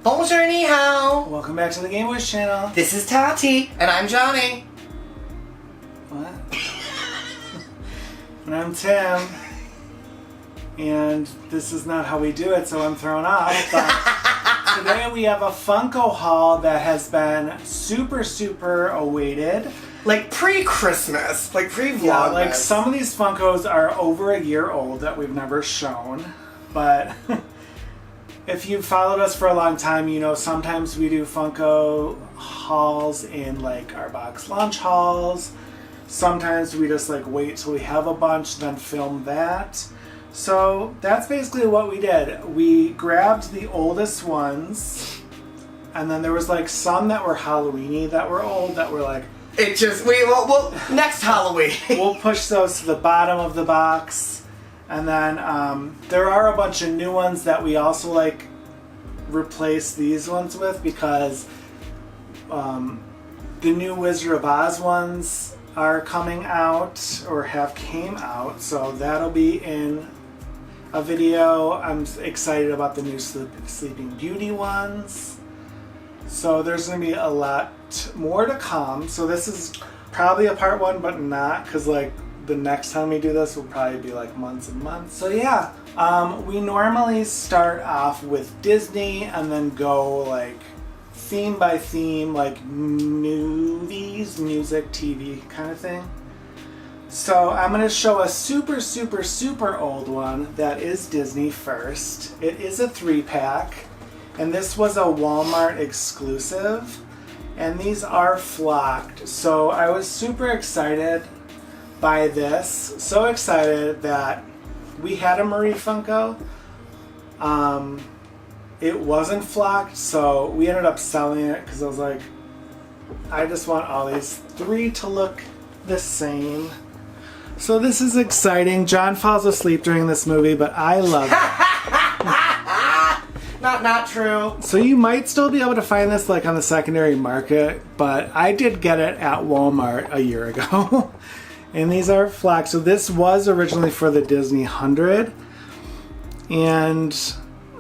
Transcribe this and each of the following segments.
Bonjour, ni hao. Welcome back to the Gaymeboyz channel. This is Tati. And I'm Johnny. What? And I'm Tim. And this is not how we do it, so I'm thrown off. But today we have a Funko haul that has been super awaited. Like pre-Christmas, like pre-vlogmas. Yeah, like some of these Funkos are over a year old that we've never shown. But if you've followed us for a long time, you know sometimes we do Funko hauls in like our box lunch hauls. Sometimes we just like wait till we have a bunch, then film that. So that's basically what we did. We grabbed the oldest ones, and then there was like some that were Halloween-y that were old that were like, it just, we'll next Halloween. We'll push those to the bottom of the box. And then there are a bunch of new ones that we also like replace these ones with because the new Wizard of Oz ones are coming out or have came out. So that'll be in a video. I'm excited about the new Sleeping Beauty ones. So there's going to be a lot more to come. So this is probably a part one, but not, because like the next time we do this will probably be like months and months. So yeah, we normally start off with Disney and then go like theme by theme, like movies, music, TV kind of thing. So I'm going to show a super old one that is Disney first. It is a 3-pack. And this was a Walmart exclusive, and these are flocked. So I was super excited by this. So excited that we had a Marie Funko. It wasn't flocked, so we ended up selling it because I was like, I just want all these 3 to look the same. So this is exciting. John falls asleep during this movie, but I love it. Not true. So you might still be able to find this like on the secondary market, but I did get it at Walmart a year ago. And these are flocked. So this was originally for the Disney 100. And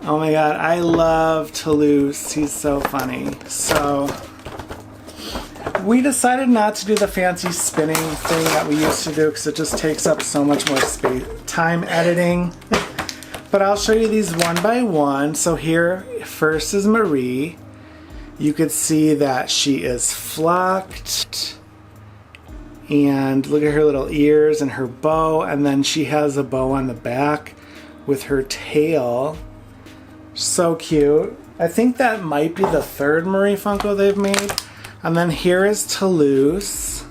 oh my god, I love Toulouse. He's so funny. So we decided not to do the fancy spinning thing that we used to do because it just takes up so much more time editing. But I'll show you these one by one. So here, first is Marie. You could see that she is flocked. And look at her little ears and her bow. And then she has a bow on the back with her tail. So cute. I think that might be the 3rd Marie Funko they've made. And then here is Toulouse,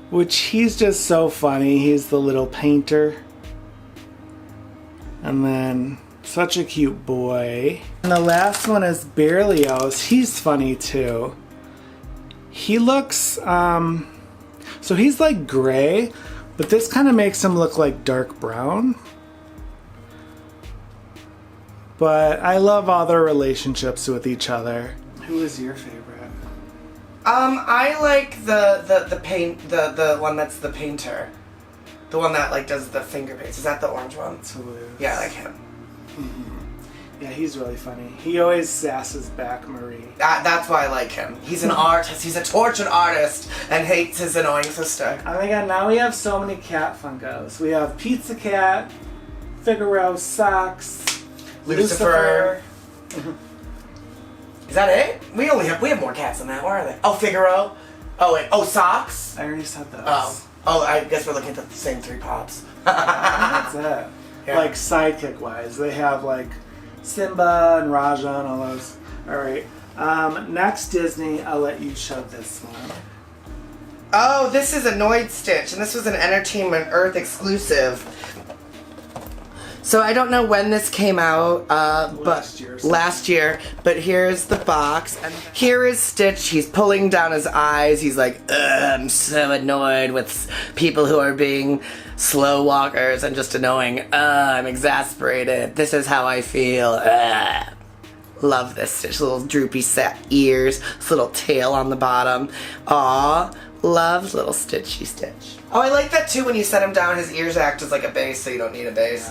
which he's just so funny. He's the little painter. And then, such a cute boy. And the last one is Berlioz. He's funny too. He looks, so he's like gray, but this kind of makes him look like dark brown. But I love all their relationships with each other. Who is your favorite? I like the one that's the painter. The one that like does the finger paints. Is that the orange one? Toulouse. Yeah, I like him. Mm-hmm. Yeah, he's really funny. He always sasses back Marie. That's why I like him. He's an artist. He's a tortured artist and hates his annoying sister. Oh my god, now we have so many cat Funkos. We have Pizza Cat, Figaro, Socks, Lucifer. Is that it? We have more cats than that. Where are they? Oh, Figaro. Oh wait. Oh, Socks. I already said those. Oh, I guess we're looking at the same 3 pops. That's it. Yeah. Like sidekick wise, they have like Simba and Raja and all those. Alright. Next Disney, I'll let you show this one. Oh, this is Annoyed Stitch, and this was an Entertainment Earth exclusive. So I don't know when this came out, last year. But here's the box, and here is Stitch. He's pulling down his eyes. He's like, I'm so annoyed with people who are being slow walkers and just annoying. I'm exasperated. This is how I feel. Love this Stitch. Little droopy set ears, this little tail on the bottom. Aw, love little Stitchy Stitch. Oh, I like that too when you set him down, his ears act as like a base, so you don't need a base.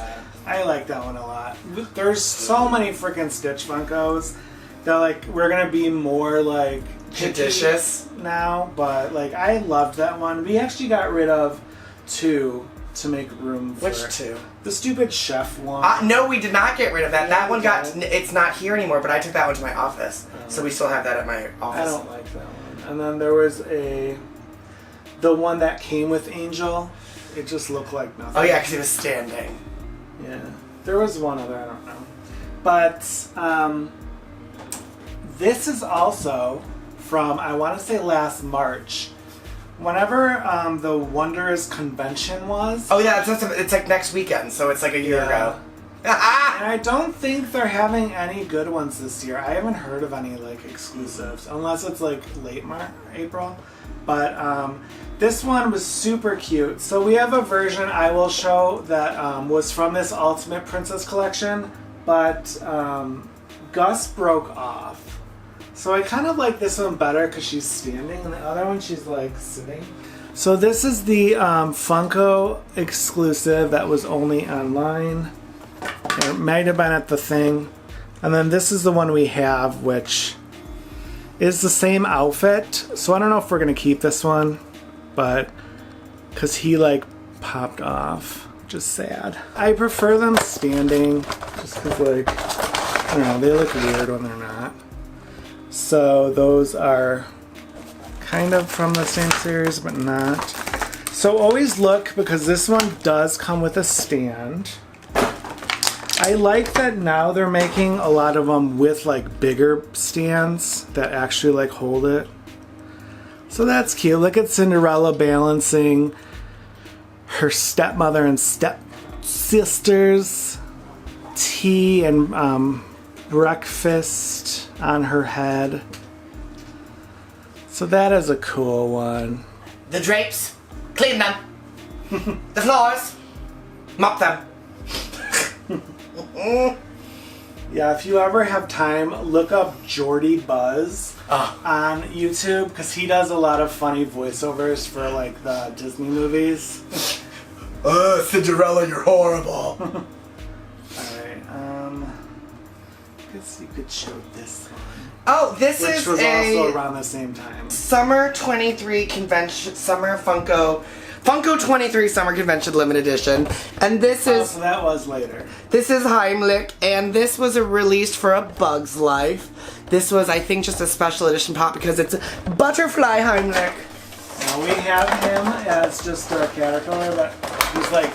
I like that one a lot. There's so many freaking Stitch Funkos that like we're gonna be more like judicious now, but like I loved that one. We actually got rid of 2 to make room for Which 2? The stupid chef one. No, we did not get rid of that. That one it's not here anymore, but I took that one to my office. So we still have that at my office. I don't like that one. And then there was the one that came with Angel. It just looked like nothing. Oh yeah, because he was standing. Yeah. There was one other, I don't know. But this is also from, I want to say last March. Whenever the Wonders convention was. Oh yeah, it's like next weekend, so it's like a year ago. And I don't think they're having any good ones this year. I haven't heard of any like exclusives, unless it's like late April. But this one was super cute. So we have a version I will show that was from this Ultimate Princess collection, but Gus broke off. So I kind of like this one better because she's standing, and the other one she's like sitting. So this is the Funko exclusive that was only online. It might have been at the thing. And then this is the one we have, which is the same outfit. So I don't know if we're going to keep this one, but because he like popped off, which is sad. I prefer them standing just because like, I don't know, they look weird when they're not. So those are kind of from the same series, but not. So always look, because this one does come with a stand. I like that now they're making a lot of them with like bigger stands that actually like hold it. So that's cute. Look at Cinderella balancing her stepmother and stepsisters, tea and breakfast on her head. So that is a cool one. The drapes, clean them. The floors, mop them. Yeah, if you ever have time, look up Jordy Buzz on YouTube, because he does a lot of funny voiceovers for like the Disney movies. Cinderella, you're horrible. Alright, I guess you could show this one. Oh, this Which is was also around the same time. Summer 23 convention, Summer Funko 23 Summer Convention Limited Edition. And this is... so that was later. This is Heimlich, and this was released for A Bug's Life. This was, I think, just a special edition pop because it's Butterfly Heimlich. Now we have him as just a caterpillar, but he's like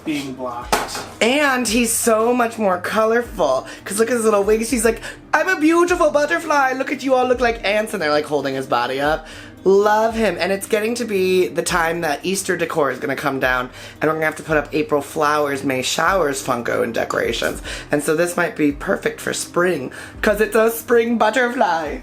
being blocked. And he's so much more colorful. Because look at his little wings. He's like, I'm a beautiful butterfly. Look at you all look like ants. And they're like holding his body up. Love him. And it's getting to be the time that Easter decor is going to come down. And we're going to have to put up April Flowers, May Showers Funko and decorations. And so this might be perfect for spring. Because it's a spring butterfly.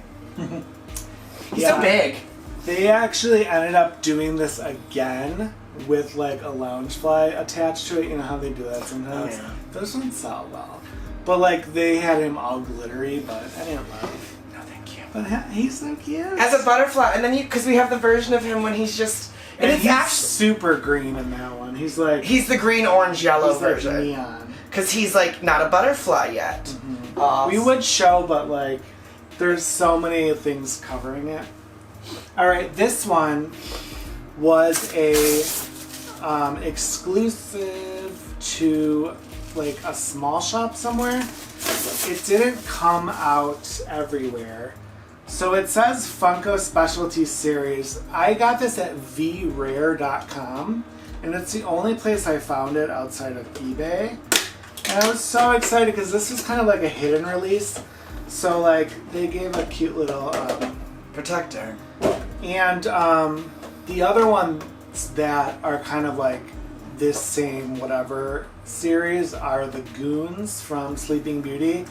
He's so big. They actually ended up doing this again with like a Loungefly attached to it. You know how they do that sometimes? Oh, yeah. Those ones sell well. But like they had him all glittery, but I didn't love. No, thank you. But he's so cute. As a butterfly. And then because we have the version of him when he's just... And it's actually super green in that one. He's like... He's the green, orange, yellow version. Like neon. Because he's like not a butterfly yet. Mm-hmm. We would show, but like there's so many things covering it. Alright, this one was a exclusive to like a small shop somewhere. It didn't come out everywhere. So it says Funko Specialty Series. I got this at vrare.com, and it's the only place I found it outside of eBay. And I was so excited because this was kind of like a hidden release. So like they gave a cute little protector. And the other ones that are kind of like this same whatever series are the Goons from Sleeping Beauty,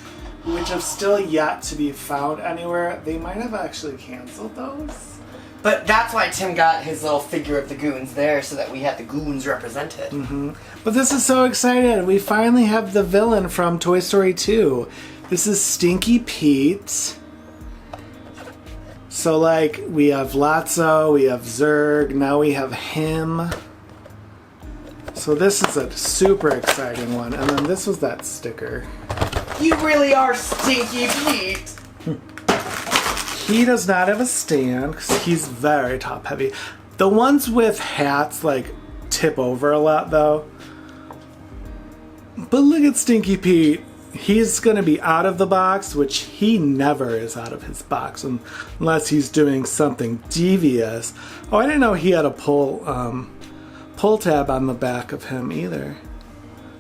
which have still yet to be found anywhere. They might have actually canceled those. But that's why Tim got his little figure of the Goons there, so that we had the Goons represented. Mm-hmm. But this is so exciting. We finally have the villain from Toy Story 2. This is Stinky Pete. So like we have Lotso, we have Zurg, now we have him. So this is a super exciting one. And then this was that sticker. You really are Stinky Pete. He does not have a stand because he's very top heavy. The ones with hats like tip over a lot though. But look at Stinky Pete. He's going to be out of the box, which he never is out of his box unless he's doing something devious. Oh, I didn't know he had a pull tab on the back of him either.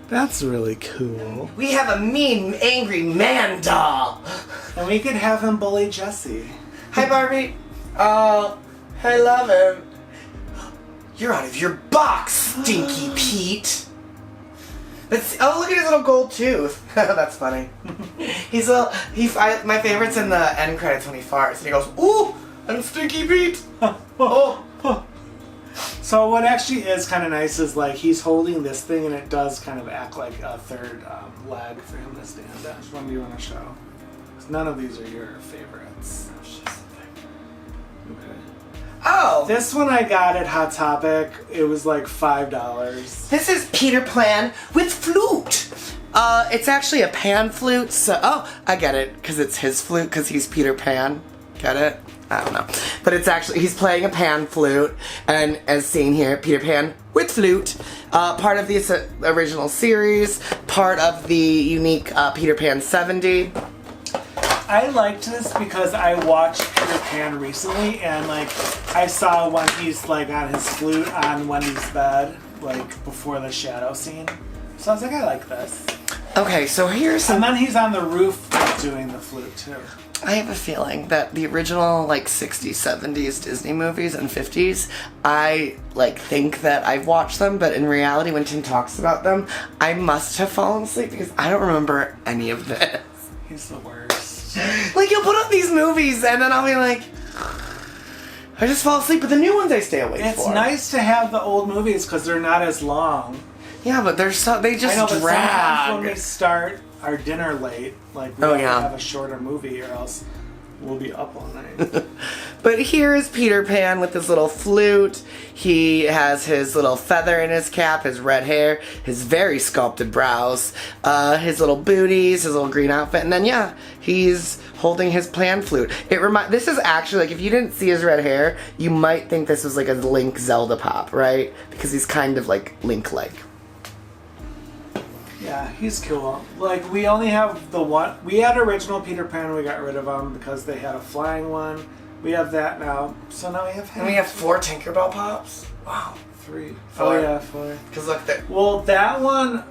That's really cool. We have a mean, angry man doll. And we could have him bully Jessie. Hi, Barbie. Oh, I love him. You're out of your box, Stinky Pete. Oh, look at his little gold tooth. That's funny. My favorite's in the end credits when he farts and he goes, "Ooh, I'm Stinky Pete." Oh. So what actually is kind of nice is like he's holding this thing and it does kind of act like a third leg for him to stand on. Which one do you want to show? 'Cause none of these are your favorites. Okay. Oh! This one I got at Hot Topic. It was like $5. This is Peter Pan with flute. It's actually a pan flute. So, I get it, because it's his flute, because he's Peter Pan. Get it? I don't know. But it's actually, he's playing a pan flute, and as seen here, Peter Pan with flute. Part of the original series, part of the unique Peter Pan 70. I liked this because I watched Peter Pan recently, and like I saw when he's like on his flute on Wendy's bed, like before the shadow scene. So I was like, I like this. Okay, so here's some... And then he's on the roof doing the flute too. I have a feeling that the original like 60s, 70s Disney movies and 50s, I like think that I've watched them, but in reality when Tim talks about them, I must have fallen asleep because I don't remember any of this. He's the worst. Like, you'll put up these movies, and then I'll be like, I just fall asleep, but the new ones I stay awake for. It's nice to have the old movies because they're not as long. Yeah, but they just I know, but drag. sometimes when we start our dinner late, like we have a shorter movie or else we'll be up all night. But here is Peter Pan with his little flute. He has his little feather in his cap, his red hair, his very sculpted brows, his little booties, his little green outfit, and then he's holding his pan flute. This is actually, like, if you didn't see his red hair, you might think this was like a Link Zelda pop, right? Because he's kind of like Link-like. Yeah, he's cool. Like, we only have the one. We had original Peter Pan, we got rid of him because they had a flying one. We have that now. So now we have him. And we have 4 Tinkerbell Pops? Wow. 3. 4. Oh, yeah, 4. Because look, there. Well, that one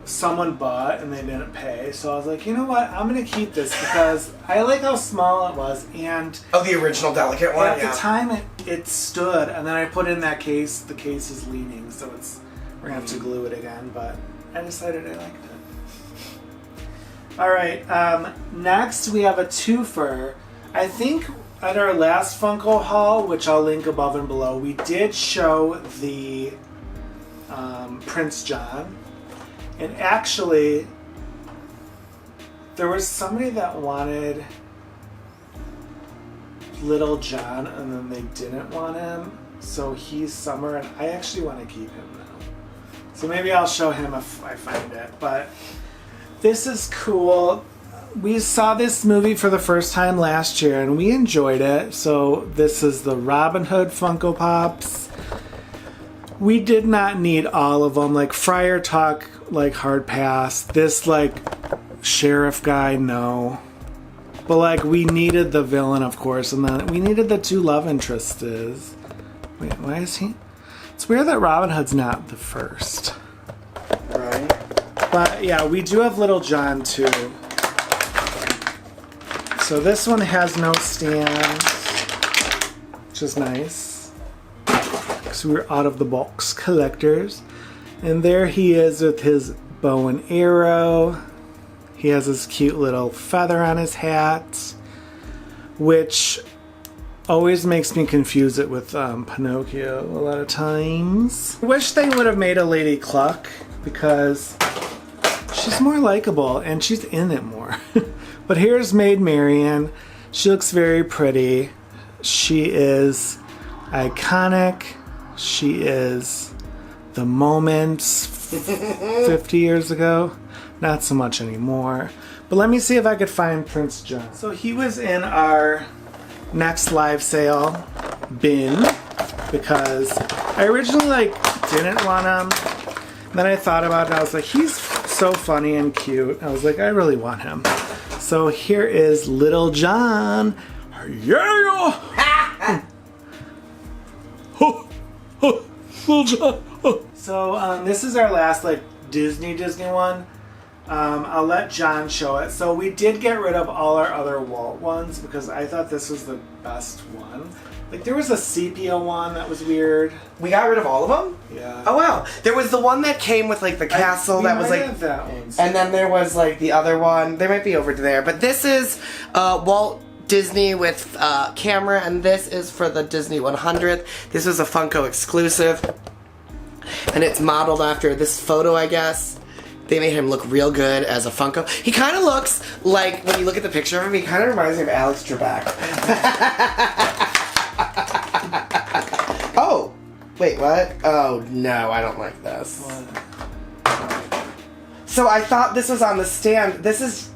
someone bought and they didn't pay. So I was like, you know what? I'm going to keep this because I like how small it was. And oh, the original delicate one? At the time, it stood. And then I put in that case. The case is leaning, so we're going to have to glue it again. But I decided I liked it. Alright, next we have a twofer. I think at our last Funko haul, which I'll link above and below, we did show the Prince John. And actually, there was somebody that wanted Little John and then they didn't want him. So he's Summer and I actually want to keep him now. So maybe I'll show him if I find it. But this is cool. We saw this movie for the first time last year and we enjoyed it. So this is the Robin Hood Funko Pops. We did not need all of them. Like Friar Tuck, like hard pass. This like sheriff guy, no. But like we needed the villain, of course, and then we needed the 2 love interests. Wait, why is he? It's weird that Robin Hood's not the first. Right. But yeah, we do have Little John too. So this one has no stand, which is nice. So we're out of the box collectors. And there he is with his bow and arrow. He has this cute little feather on his hat, which always makes me confuse it with Pinocchio a lot of times. I wish they would have made a Lady Cluck because she's more likable and she's in it more. But here's Maid Marian. She looks very pretty. She is iconic. She is the moments 50 years ago. Not so much anymore. But let me see if I could find Prince John. So he was in our next live sale bin because I originally didn't want him. Then I thought about it and I was like, he's so funny and cute. I was like, I really want him. So here is Little John. Yeah! Little John. So this is our last Disney one. I'll let John show it. So we did get rid of all our other Walt ones because I thought this was the best one. There was a sepia one that was weird. We got rid of all of them? Yeah. Oh wow. There was the one that came with the castle that was that one. And then there was the other one. They might be over there. But this is Walt Disney with camera, and this is for the Disney 100th. This was a Funko exclusive. And it's modeled after this photo, I guess. They made him look real good as a Funko. He kind of looks like, when you look at the picture of him, he kind of reminds me of Alex Trebek. Oh! Wait, what? Oh, no, I don't like this. What? So I thought this was on the stand. This is...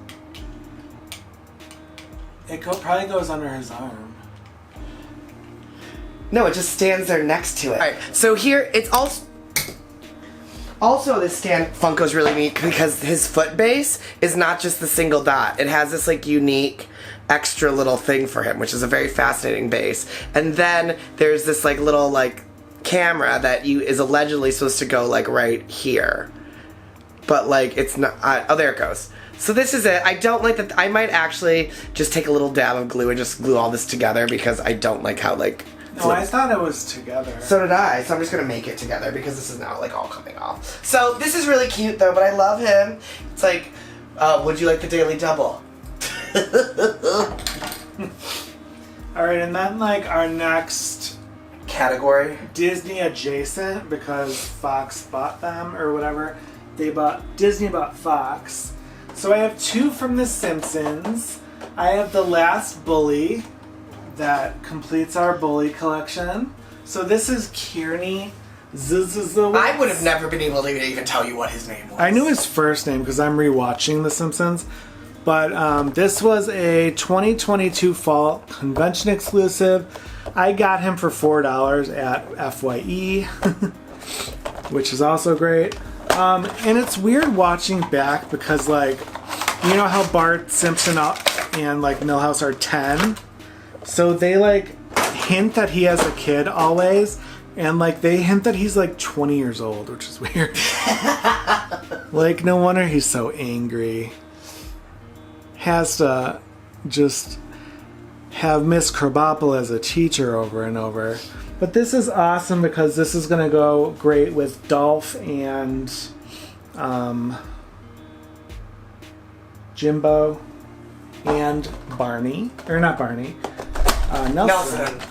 It probably goes under his arm. No, it just stands there next to it. Alright, so here, it's also... Also, this stand, Funko's really neat because his foot base is not just the single dot. It has this unique extra little thing for him, which is a very fascinating base. And then there's this little camera that is allegedly supposed to go right here. But it's not, oh, there it goes. So this is it. I don't like that. I might actually just take a little dab of glue and just glue all this together because I don't like how No, I thought it was together. So did I. So I'm just going to make it together because this is now all coming off. So this is really cute though, but I love him. It's would you like the Daily Double? Alright, and then our next category. Disney adjacent, because Fox bought them or whatever. Disney bought Fox. So I have two from The Simpsons. I have The Last Bully. That completes our bully collection. So this is Kearney. I would have never been able to even tell you what his name was. I knew his first name because I'm rewatching The Simpsons. But this was a 2022 fall convention exclusive. I got him for $4 at FYE, which is also great. And it's weird watching back because, you know how Bart Simpson and Milhouse are 10? So they hint that he has a kid always, and they hint that he's 20 years old, which is weird. No wonder he's so angry. Has to just have Miss Krabappel as a teacher over and over. But this is awesome because this is gonna go great with Dolph and Jimbo and Barney, or not Barney. Nelson.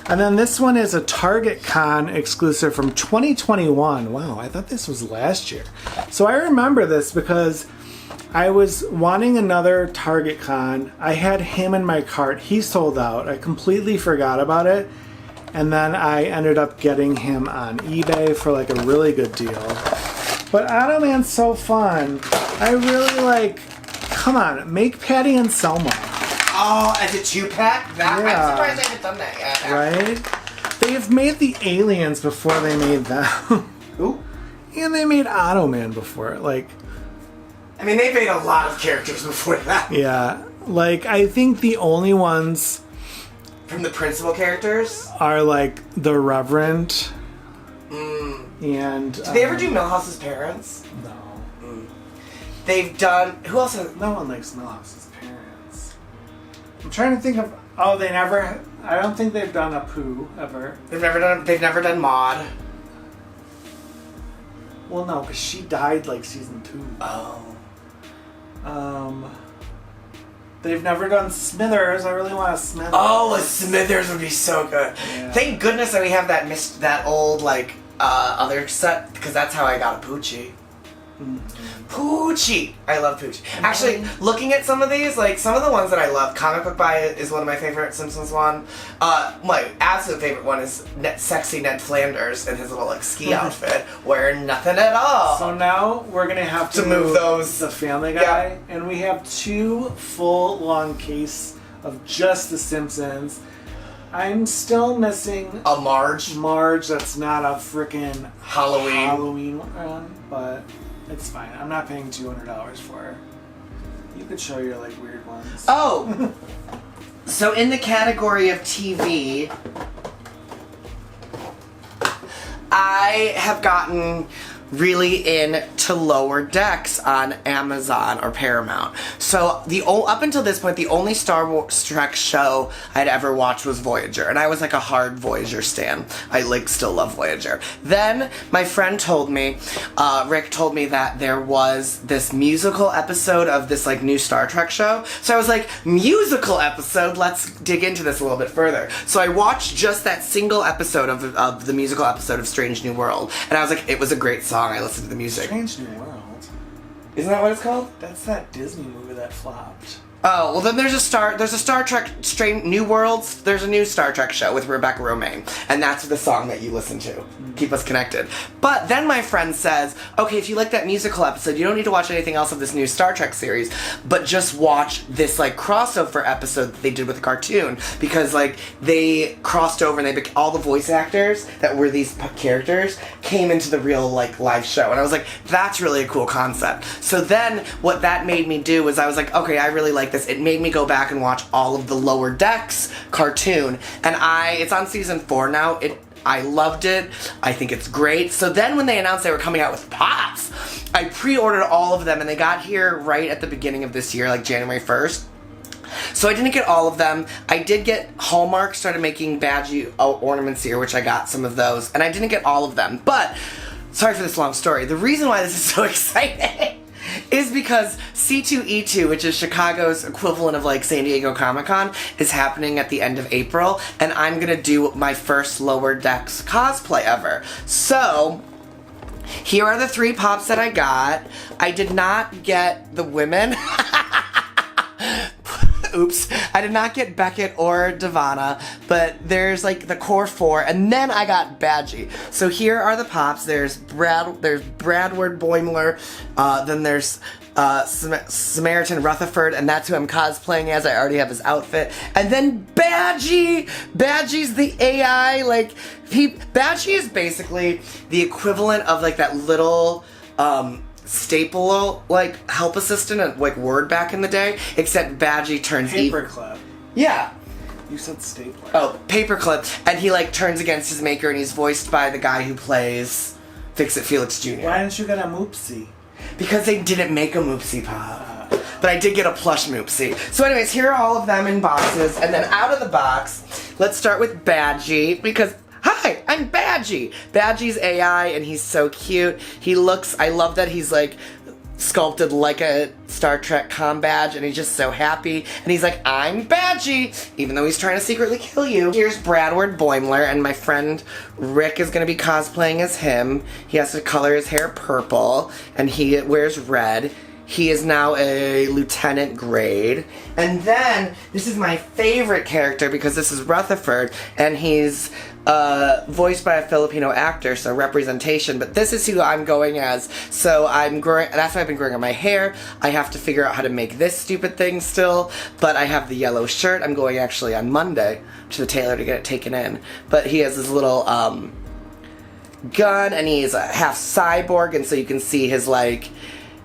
And then this one is a Target Con exclusive from 2021. Wow, I thought this was last year. So I remember this because I was wanting another Target Con. I had him in my cart. He sold out. I completely forgot about it. And then I ended up getting him on eBay for a really good deal. But Automan's so fun. I really come on, make Patty and Selma. Oh, as a 2-pack? Yeah. I'm surprised I haven't done that yet. Right? They've made the aliens before they made them. Ooh. And they made Automan before. I mean, they made a lot of characters before that. Yeah. I think the only ones... From the principal characters? Are, the Reverend. And... Did they ever do Milhouse's parents? No. They've done... Who else? No one likes Milhouse's parents. I'm trying to think of... Oh, they never... I don't think they've done a Pooh, ever. They've never done Maud. Well, no, because she died, season 2. Oh. They've never done Smithers. I really want a Smithers. Oh, a Smithers would be so good. Yeah. Thank goodness that we have that old, other set, because that's how I got a Poochie. Mm-hmm. Poochie. I love Poochie. Actually, looking at some of these, like some of the ones that I love, Comic Book Buy is one of my favorite Simpsons one. My absolute favorite one is sexy Ned Flanders in his little like ski outfit, wearing nothing at all. So now we're gonna have to move those. The Family Guy, and we have 2 full long case of just the Simpsons. I'm still missing A Marge. Marge, that's not a frickin' Halloween one, but it's fine. I'm not paying $200 for her. You could show your like weird ones. Oh! So in the category of TV, I have gotten really into Lower Decks on Amazon or Paramount. So up until this point, the only Star Trek show I'd ever watched was Voyager, and I was like a hard Voyager stan. I like still love Voyager. Then my friend told me, Rick told me that there was this musical episode of this like new Star Trek show. So I was like, musical episode? Let's dig into this a little bit further. So I watched just that single episode of the musical episode of Strange New World, and I was like, it was a great song. I listened to the music. Strange New World. Isn't that what it's called? That's that Disney movie that flopped. Oh, well then there's a Star Trek Strange New Worlds. There's a new Star Trek show with Rebecca Romijn, and that's the song that you listen to. Keep us connected. But then my friend says, okay, if you like that musical episode, you don't need to watch anything else of this new Star Trek series, but just watch this like crossover episode that they did with the cartoon, because like they crossed over and all the voice actors that were these characters came into the real like live show, and I was like, that's really a cool concept. So then what that made me do was I was like, okay, I really like this. It made me go back and watch all of the Lower Decks cartoon, and it's on season 4 now. I loved it. I think it's great. So then when they announced they were coming out with Pops, I pre-ordered all of them, and they got here right at the beginning of this year, like January 1st. So I didn't get all of them. I did get Hallmark started making badgie ornaments here, which I got some of those, and I didn't get all of them. But sorry for this long story. The reason why this is so exciting is because C2E2, which is Chicago's equivalent of like San Diego Comic-Con, is happening at the end of April, and I'm gonna do my first Lower Decks cosplay ever. So here are the 3 Pops that I got. I did not get the women. Oops. I did not get Beckett or Devana, but there's like the core 4, and then I got Badgie. So here are the Pops. There's Bradward Boimler, then there's Samaritan Rutherford, and that's who I'm cosplaying as. I already have his outfit. And then Badgie! Badgie's the AI, like, Badgie is basically the equivalent of like that little, staple like help assistant at like Word back in the day, except Badgie turns Paperclip. Yeah. You said stapler. Oh, Paperclip, and he like turns against his maker, and he's voiced by the guy who plays Fix-It Felix Jr. Why didn't you get a Moopsie? Because they didn't make a Moopsie Pop. But I did get a plush Moopsie. So anyways, here are all of them in boxes, and then out of the box, let's start with Badgie, because hi, I'm Badgie! Badgie's AI, and he's so cute. I love that he's like sculpted like a Star Trek comm badge, and he's just so happy. And he's like, I'm Badgie! Even though he's trying to secretly kill you. Here's Bradward Boimler, and my friend Rick is gonna be cosplaying as him. He has to color his hair purple, and he wears red. He is now a lieutenant grade. And then, this is my favorite character because this is Rutherford, and he's voiced by a Filipino actor, so representation, but this is who I'm going as. So that's why I've been growing out my hair. I have to figure out how to make this stupid thing still, but I have the yellow shirt. I'm going actually on Monday to the tailor to get it taken in. But he has this little gun, and he's a half cyborg, and so you can see his like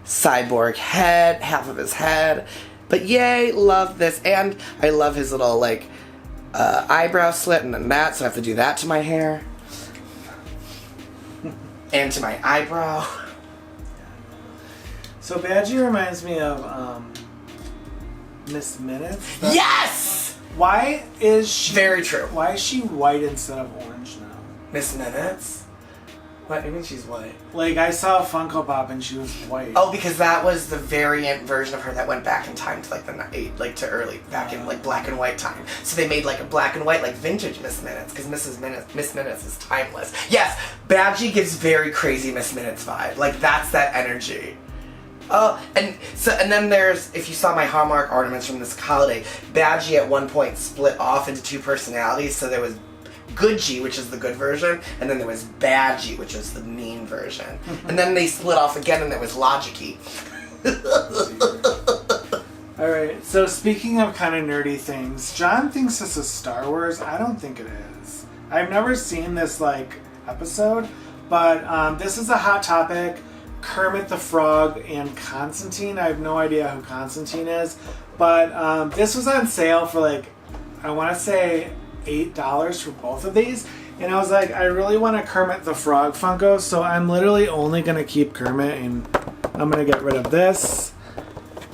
cyborg head, half of his head. But yay, love this. And I love his little like eyebrow slit and then that, so I have to do that to my hair. And to my eyebrow. So Badgie reminds me of Miss Minutes. Yes! Why is she... Very true. Why is she white instead of orange now? Miss Minutes? What do you mean she's white? Like, I saw a Funko Pop and she was white. Oh, because that was the variant version of her that went back in time to like to early, back in like black and white time. So they made like a black and white, like vintage Miss Minutes, because Miss Minutes is timeless. Yes, Badgie gives very crazy Miss Minutes vibe. Like, that's that energy. Oh, and then there's, if you saw my Hallmark ornaments from this holiday, Badgie at one point split off into two personalities. So there was Good G, which is the good version, and then there was Bad G, which is the mean version. And then they split off again, and there was Logic-y. Alright, so speaking of kind of nerdy things, John thinks this is Star Wars. I don't think it is. I've never seen this, episode, but this is a Hot Topic. Kermit the Frog and Constantine. I have no idea who Constantine is, but this was on sale for I want to say $8 for both of these, and I was like, I really want a Kermit the Frog Funko, so I'm literally only going to keep Kermit, and I'm going to get rid of this.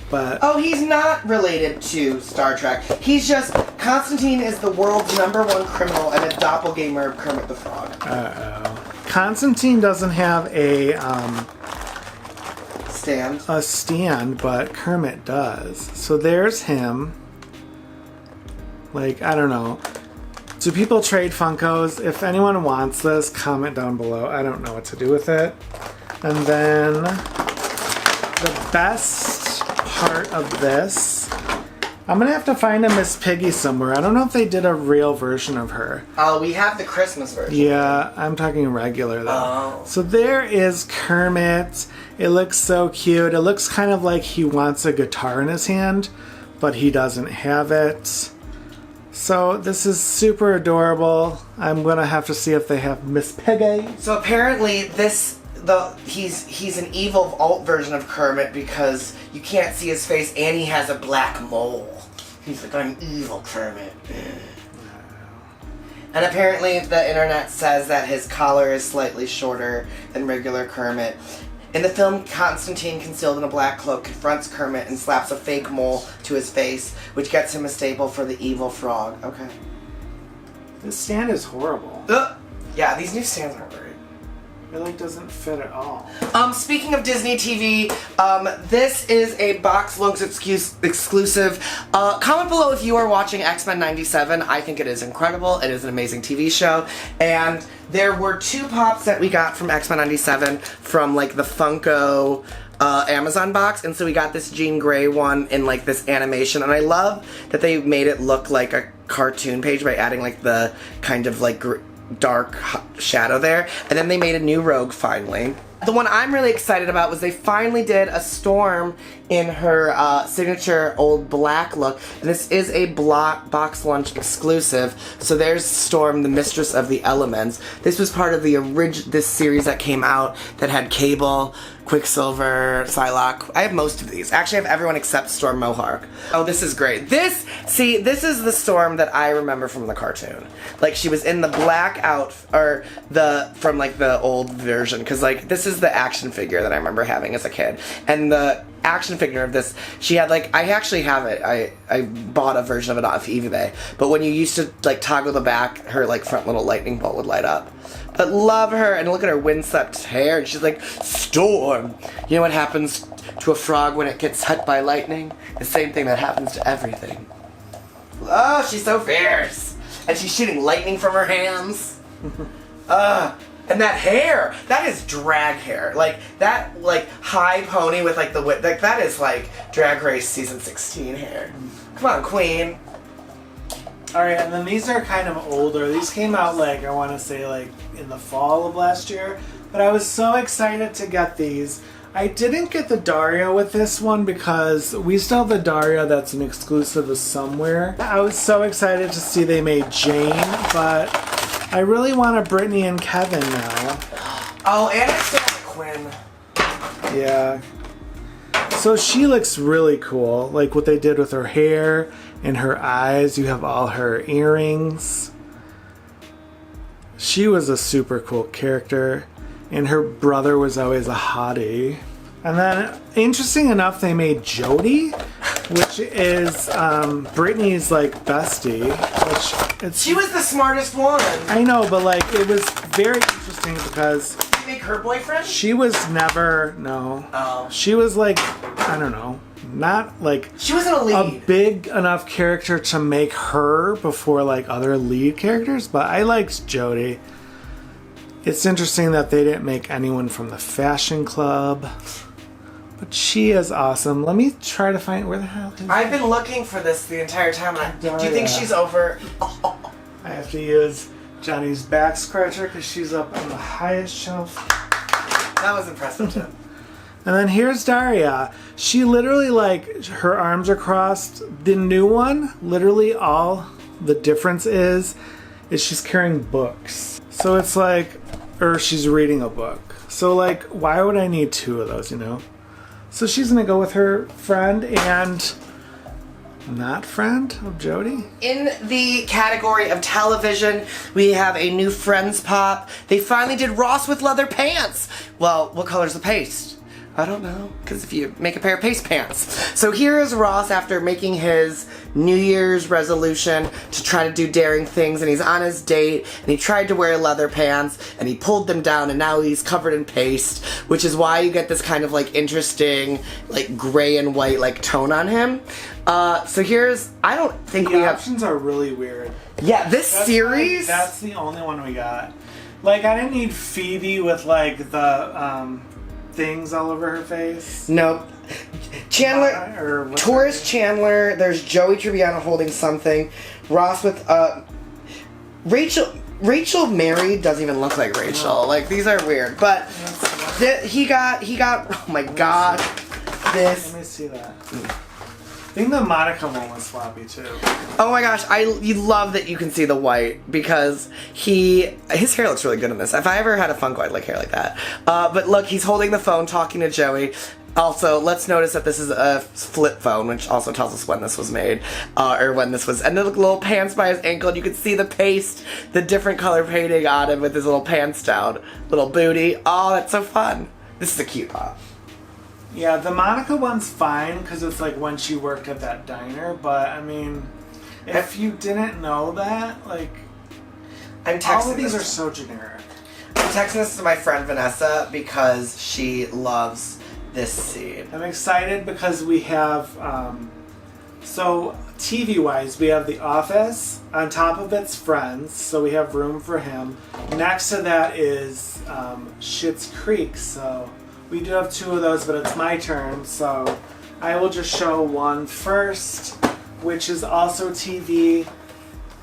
But oh, he's not related to Star Trek. He's just, Constantine is the world's #1 criminal and a doppelganger of Kermit the Frog. Uh-oh. Constantine doesn't have a stand, but Kermit does. So there's him. I don't know. Do people trade Funkos? If anyone wants this, comment down below. I don't know what to do with it. And then the best part of this, I'm gonna have to find a Miss Piggy somewhere. I don't know if they did a real version of her. Oh, we have the Christmas version. Yeah, I'm talking regular though. Oh. So there is Kermit. It looks so cute. It looks kind of like he wants a guitar in his hand, but he doesn't have it. So this is super adorable. I'm gonna have to see if they have Miss Piggy. So apparently he's an evil alt version of Kermit because you can't see his face and he has a black mole. He's like, I'm evil Kermit. And apparently the internet says that his collar is slightly shorter than regular Kermit. In the film, Constantine, concealed in a black cloak, confronts Kermit and slaps a fake mole to his face, which gets him a staple for the evil frog. Okay. This stand is horrible. Yeah, these new stands aren't great. It doesn't fit at all. Speaking of Disney TV, this is a Box Lunch exclusive. Comment below if you are watching X-Men 97. I think it is incredible. It is an amazing TV show. And there were 2 pops that we got from X-Men 97 from the Funko Amazon box, and so we got this Jean Grey one in this animation, and I love that they made it look like a cartoon page by adding the kind of dark shadow there, and then they made a new Rogue finally. The one I'm really excited about was they finally did a Storm in her signature old black look. And this is a Box Lunch exclusive. So there's Storm, the Mistress of the Elements. This was part of this series that came out that had Cable, Quicksilver, Psylocke. I have most of these. Actually, I have everyone except Storm Mohawk. Oh, this is great. This is the Storm that I remember from the cartoon. She was in the black from the old version, because this is the action figure that I remember having as a kid. And the action figure of this, she had I actually have it. I bought a version of it off eBay. But when you used to toggle the back, her front little lightning bolt would light up. But love her, and look at her windswept hair, and she's like, Storm! You know what happens to a frog when it gets hit by lightning? The same thing that happens to everything. Oh, she's so fierce! And she's shooting lightning from her hands. And that hair, that is drag hair. That high pony with the whip, that is Drag Race season 16 hair. Come on, queen. Alright, and then these are kind of older. These came out I want to say in the fall of last year. But I was so excited to get these. I didn't get the Daria with this one because we still have the Daria that's an exclusive of somewhere. I was so excited to see they made Jane, but I really want a Brittany and Kevin now. Oh, and I still want Quinn. Yeah. So she looks really cool. What they did with her hair and her eyes. You have all her earrings. She was a super cool character. And her brother was always a hottie. And then, interesting enough, they made Jodie, which is Brittany's bestie. She was the smartest one. I know, but it was very interesting because Did you make her boyfriend? she was never Oh. She was I don't know, not She wasn't a a lead. big enough character to make her before other lead characters. But I liked Jodie. It's interesting that they didn't make anyone from the Fashion Club. But she is awesome. Let me try to find where the hell is I've been looking for this the entire time. Do you think she's over? I have to use Johnny's back scratcher because she's up on the highest shelf. That was impressive, Tim. And then here's Daria. She literally, like, her arms are crossed. The new one, literally all the difference is she's carrying books. So it's like, or she's reading a book. So, like, why would I need two of those, you know? So she's gonna go with her friend and not friend of Jody. In the category of television, we have a new Friends Pop. They finally did Ross with leather pants. Well, what color's the paste? I don't know, because if you make a pair of paste pants. So here is Ross after making his New Year's resolution to try to do daring things, and he's on his date, and he tried to wear leather pants, and he pulled them down, and now he's covered in paste, which is why you get this kind of like interesting, like gray and white like tone on him. So here's, I don't think we have... The options are really weird. Yeah, this series... That's the only one we got. Like, I didn't need Phoebe with like the, things all over her face. Nope. Chandler, Taurus Chandler, there's Joey Tribbiani holding something. Ross with, Rachel married doesn't even look like Rachel. Like, these are weird. But he got, oh my god, this. Let me see that. I think the Monica one was sloppy too. Oh my gosh, you love that you can see the white because his hair looks really good in this. If I ever had a Funko, I'd like hair like that. But look, he's holding the phone, talking to Joey. Also, let's notice that this is a flip phone, which also tells us when this was made, or when this was. And the little pants by his ankle, and you can see the paste, the different color painting on him with his little pants down, little booty. Oh, that's so fun. This is a cute pop. Yeah, the Monica one's fine because it's like when she worked at that diner, but I mean, if you didn't know that, like, all of these are so generic. I'm texting this to my friend Vanessa because she loves this scene. I'm excited because we have, so TV-wise, we have The Office. On top of it's Friends, so we have room for him. Next to that is Schitt's Creek, so... We do have two of those, but it's my turn, so I will just show one first, which is also TV.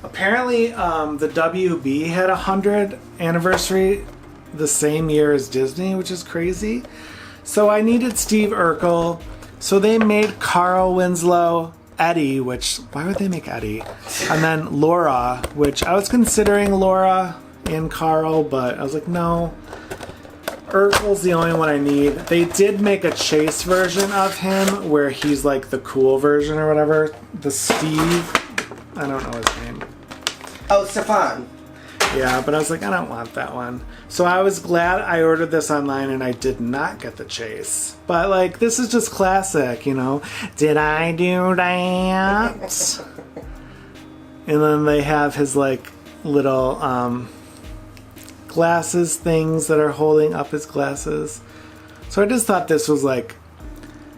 Apparently, the WB had a 100th anniversary the same year as Disney, which is crazy. So I needed Steve Urkel. So they made Carl Winslow, Eddie, which, why would they make Eddie? And then Laura, which I was considering Laura and Carl, but I was like, no. Urkel's the only one I need. They did make a Chase version of him where he's like the cool version or whatever. The Steve. I don't know his name. Oh, Stefan. Yeah, but I was like, I don't want that one. So I was glad I ordered this online and I did not get the Chase. But like, this is just classic, you know. Did I do that? And then they have his like little glasses things that are holding up his glasses. So I just thought this was like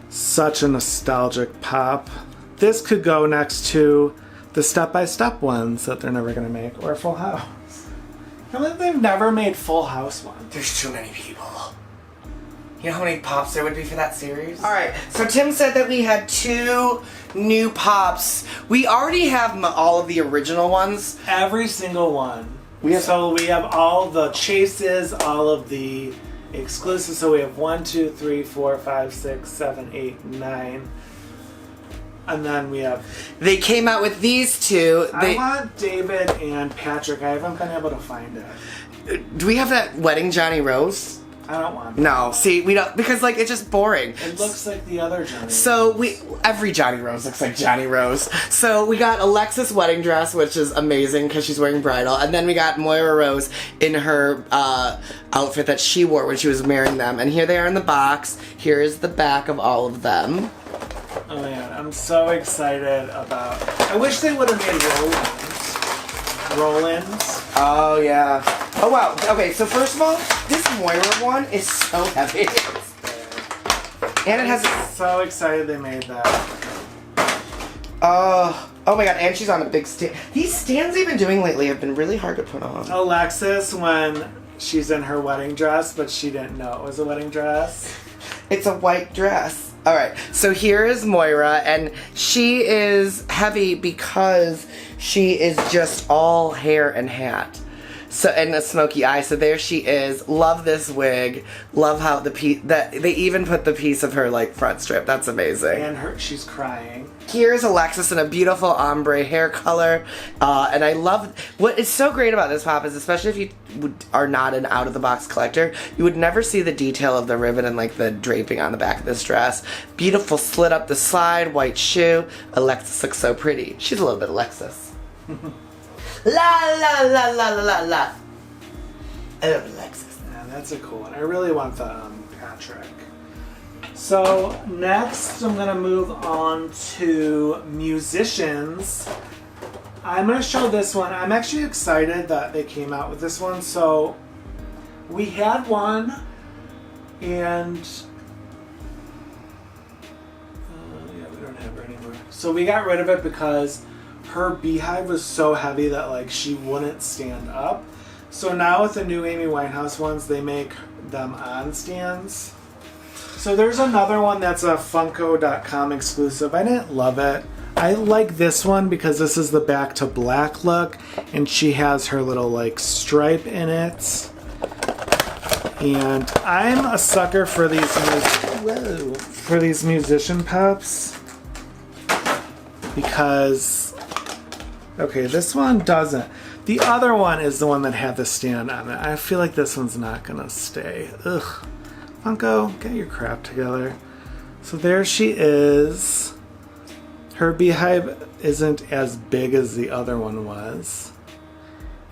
such a nostalgic pop. This could go next to the step-by-step ones that they're never going to make, or Full House. I believe they've never made Full House one. There's too many people. You know how many pops there would be for that series? Alright, so Tim said that we had two new pops. We already have all of the original ones. Every single one. So we have all the chases, all of the exclusives. So we have 1, 2, 3, 4, 5, 6, 7, 8, 9. And then we have... They came out with these two. I want David and Patrick. I haven't been able to find it. Do we have that Wedding Johnny Rose? I don't want that. No, see, we don't, because like it's just boring. It looks like the other Johnny Rose. So every Johnny Rose looks like Johnny Rose. So we got Alexis' wedding dress, which is amazing because she's wearing bridal, and then we got Moira Rose in her outfit that she wore when she was marrying them. And here they are in the box. Here is the back of all of them. Oh man, I'm so excited about... I wish they would have made roll-ins. Oh yeah. Oh wow. Okay, so first of all, this Moira one is so heavy. And it has... I'm so excited they made that. Oh my god, and she's on a big stand. These stands they've been doing lately have been really hard to put on. Alexis, when she's in her wedding dress, but she didn't know it was a wedding dress. It's a white dress. All right, so here is Moira, and she is heavy because she is just all hair and hat. So, and a smoky eye. So there she is. Love this wig. Love how they even put the piece of her like front strip. That's amazing. And she's crying. Here's Alexis in a beautiful ombre hair color. And I love what is so great about this pop is, especially if you are not an out of the box collector, you would never see the detail of the ribbon and like the draping on the back of this dress. Beautiful slit up the side, white shoe. Alexis looks so pretty. She's a little bit Alexis. La la la la la la la. I love Alexis. Yeah, that's a cool one. I really want the Patrick. So next I'm gonna move on to musicians. I'm gonna show this one. I'm actually excited that they came out with this one. So we had one, and yeah, we don't have her anymore. So we got rid of it because her beehive was so heavy that like she wouldn't stand up. So now with the new Amy Winehouse ones, they make them on stands. So there's another one that's a Funko.com exclusive. I didn't love it. I like this one because this is the back to black look, and she has her little like stripe in it. And I'm a sucker for these musician pups because. Okay, this one doesn't. The other one is the one that had the stand on it. I feel like this one's not gonna stay. Ugh. Funko, get your crap together. So there she is. Her beehive isn't as big as the other one was.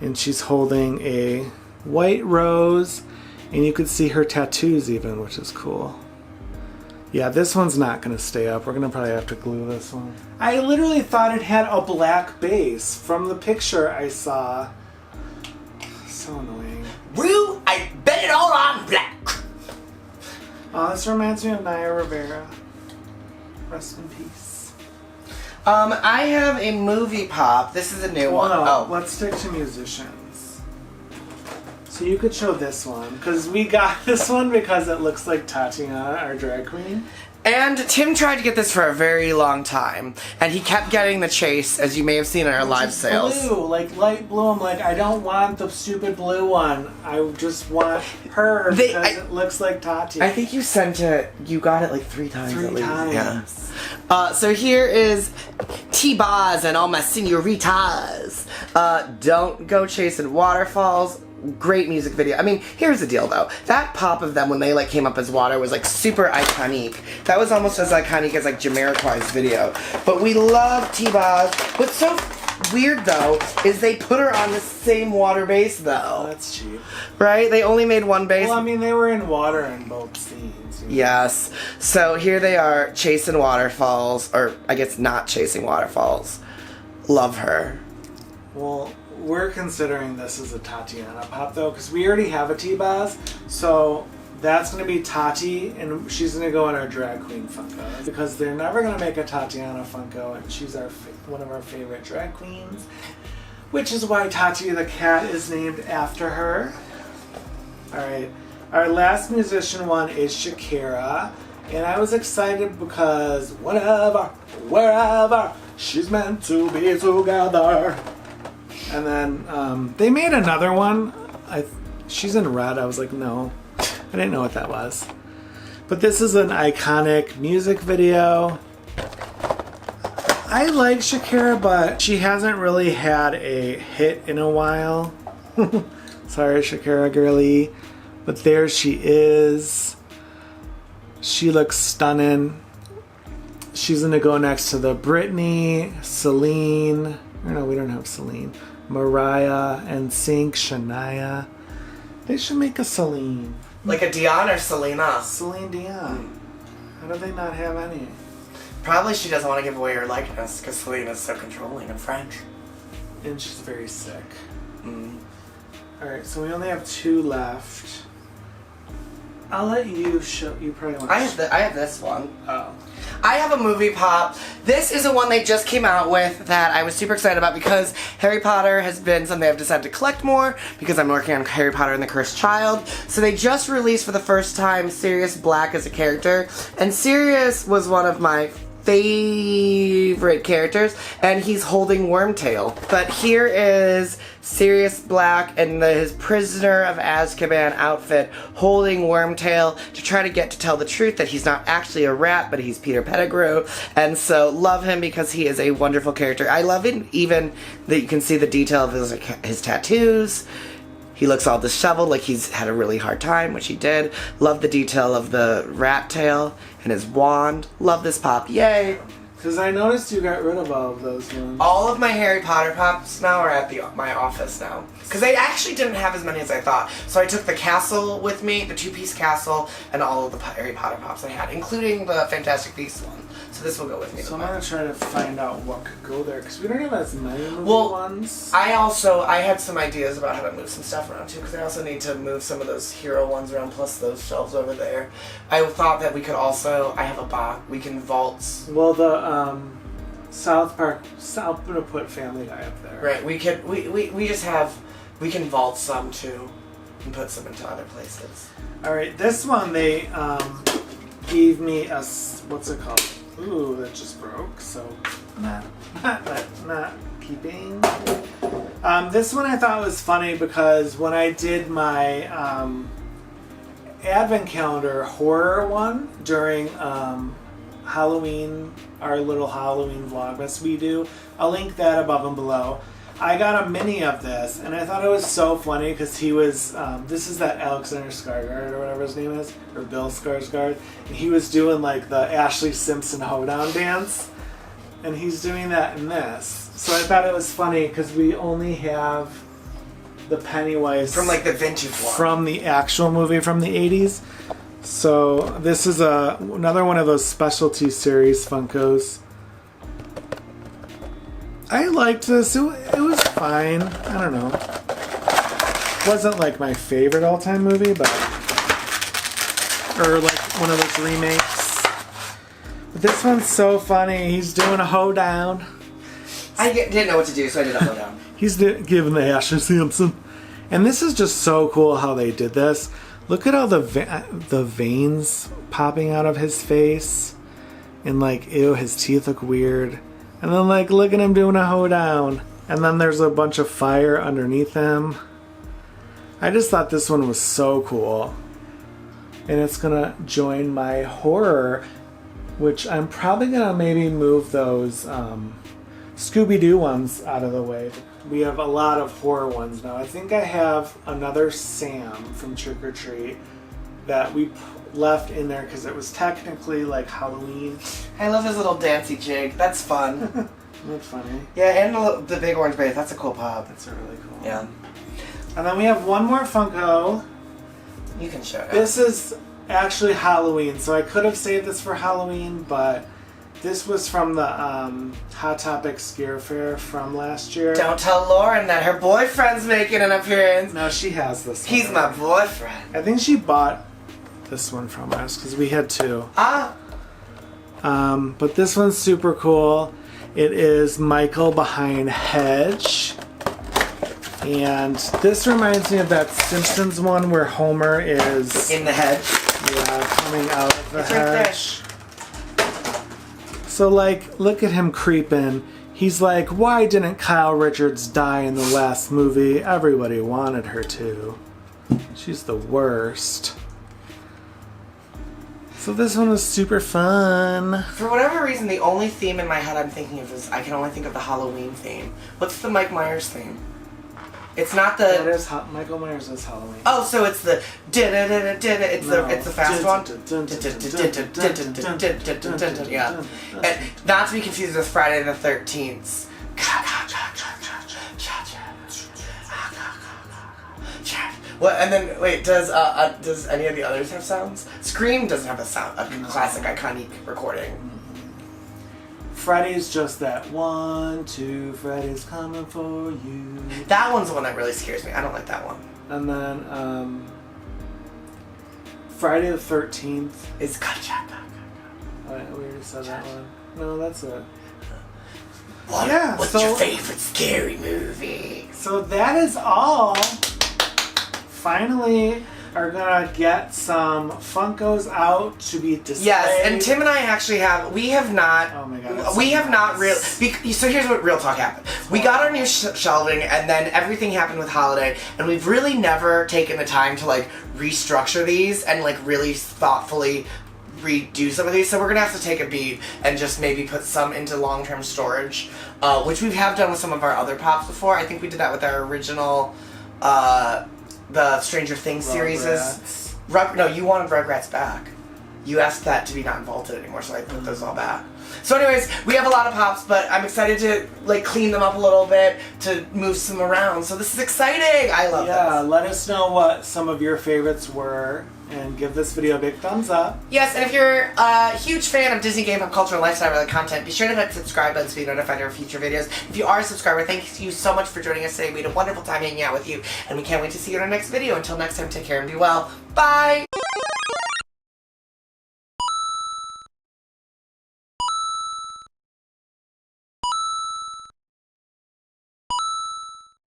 And she's holding a white rose, and you could see her tattoos even, which is cool. Yeah, this one's not going to stay up. We're going to probably have to glue this one. I literally thought it had a black base from the picture I saw. So annoying. Rue, I bet it all on black. Oh, this reminds me of Naya Rivera. Rest in peace. I have a movie pop. This is a new one. No, Oh, let's stick to musicians. So you could show this one, because we got this one because it looks like Tatiana, our drag queen. and Tim tried to get this for a very long time, and he kept getting the chase, as you may have seen in our live sales. Blue, like light blue. I'm like, I don't want the stupid blue one. I just want her because it looks like Tati. I think you sent it. You got it like 3 times. 3 at least. times. Yeah. So here is T-Baz and all my senoritas. Don't go chasing waterfalls. Great music video. I mean, here's the deal though. That pop of them when they like came up as water was like super iconic. That was almost as iconic as like Jamiroquai's video. But we love T-Baz. What's so weird though is they put her on the same water base though. Oh, that's cheap. Right? They only made one base. Well, I mean, they were in water in both scenes. You know? Yes. So here they are chasing waterfalls, or I guess not chasing waterfalls. Love her. Well, we're considering this as a Tatiana pop though, because we already have a T-Baz, so that's going to be Tati, and she's going to go in our drag queen Funko, because they're never going to make a Tatiana Funko, and she's one of our favorite drag queens, which is why Tati the cat is named after her. Alright, our last musician one is Shakira, and I was excited because whenever, wherever, she's meant to be together. And then they made another one. She's in red. I was like, no. I didn't know what that was. But this is an iconic music video. I like Shakira, but she hasn't really had a hit in a while. Sorry, Shakira girlie. But there she is. She looks stunning. She's going to go next to the Britney, Celine. Or no, we don't have Celine. Mariah, NSYNC, Shania. They should make a Celine. Like a Dion or Selena. Celine Dion. How do they not have any? Probably she doesn't want to give away her likeness because Selena's so controlling and French. And she's very sick. Mm. Alright, so we only have 2 left. I'll let you show. You probably want. I have this one. Oh. I have a movie pop. This is the one they just came out with that I was super excited about because Harry Potter has been something I've decided to collect more because I'm working on Harry Potter and the Cursed Child. So they just released for the first time Sirius Black as a character. And Sirius was one of my favorite characters, and he's holding Wormtail. But here is Sirius Black and his Prisoner of Azkaban outfit holding Wormtail to try to get to tell the truth that he's not actually a rat, but he's Peter Pettigrew. And so love him because he is a wonderful character. I love it even that you can see the detail of his tattoos. He looks all disheveled, like he's had a really hard time, which he did. Love the detail of the rat tail and his wand. Love this pop. Yay! Because I noticed you got rid of all of those ones. All of my Harry Potter pops now are at my office now. Because I actually didn't have as many as I thought. So I took the castle with me, the 2-piece castle, and all of the Harry Potter pops I had, including the Fantastic Beasts one. So this will go with me. So I'm going to try to find out what could go there. Because we don't have as many movie ones. I had some ideas about how to move some stuff around too. Because I also need to move some of those hero ones around, plus those shelves over there. I thought that we could also, I have a box, we can vault. Well, the South Park, I'm going to put Family Guy up there. Right, we can vault some too and put some into other places. Alright, this one they gave me a, what's it called? Ooh, that just broke, so not keeping. This one I thought was funny because when I did my advent calendar horror one during Halloween, our little Halloween vlogmas we do, I'll link that above and below. I got a mini of this, and I thought it was so funny because he was, this is that Alexander Skarsgård or whatever his name is, or Bill Skarsgård, and he was doing like the Ashley Simpson hoedown dance, and he's doing that in this. So I thought it was funny because we only have the Pennywise from like the vintage one, from the actual movie from the 80s. So this is another one of those specialty series Funkos. I liked this. It was fine. I don't know. Wasn't like my favorite all-time movie, but or like one of those remakes. But this one's so funny. He's doing a hoedown. I didn't know what to do, so I did a hoedown. He's giving the Ashley Simpson, and this is just so cool how they did this. Look at all the veins popping out of his face, and like, ew, his teeth look weird. And then, like, look at him doing a hoedown. And then there's a bunch of fire underneath him. I just thought this one was so cool. And it's gonna join my horror, which I'm probably gonna maybe move those Scooby-Doo ones out of the way. We have a lot of horror ones now. I think I have another Sam from Trick or Treat that we left in there because it was technically like Halloween. I love his little dancey jig. That's fun. That's funny. Yeah, and the big orange bait. That's a cool pop. That's a really cool. Yeah. And then we have one more Funko. You can show it. This is actually Halloween, so I could have saved this for Halloween, but this was from the Hot Topic Scare Fair from last year. Don't tell Lauren that her boyfriend's making an appearance. No, she has this one. He's my boyfriend. I think she bought this one from us because we had two. But this one's super cool. It is Michael behind Hedge, and this reminds me of that Simpsons one where Homer is in the hedge. Yeah, coming out of the it's hedge. Right, so like, look at him creeping. He's like, why didn't Kyle Richards die in the last movie? Everybody wanted her to. She's the worst. So this one was super fun. For whatever reason, the only theme in my head I'm thinking of is I can only think of the Halloween theme. What's the Mike Myers theme? It's not the. That is Michael Myers is Halloween. Oh, so it's the it's the fast one. Yeah, and not to be confused with Friday the 13th. What? And then wait, does any of the others have sounds? Scream doesn't have a sound, a classic iconic recording. Freddy's just that 1, 2, Freddy's coming for you. That one's the one that really scares me. I don't like that one. And then Friday the 13th. It's gotcha. Oh, we already said that one. No, that's it. What's your favorite scary movie? So that is all. Finally, are gonna get some Funkos out to be displayed. Yes, and Tim and I actually we have not. Oh my god. We have not really. So here's what real talk happened. We got our new shelving, and then everything happened with holiday, and we've really never taken the time to like restructure these and like really thoughtfully redo some of these. So we're gonna have to take a beat and just maybe put some into long-term storage, which we have done with some of our other pops before. I think we did that with our original, the Stranger Things series. No, you wanted Rugrats back. You asked that to be not vaulted anymore, so I put those all back. So anyways, we have a lot of pops, but I'm excited to like clean them up a little bit, to move some around. So this is exciting. I love this. Yeah, let us know what some of your favorites were, and give this video a big thumbs up. Yes, and if you're a huge fan of Disney game, pop culture, and lifestyle-related content, be sure to hit subscribe button to be notified of our future videos. If you are a subscriber, thank you so much for joining us today. We had a wonderful time hanging out with you, and we can't wait to see you in our next video. Until next time, take care and be well. Bye!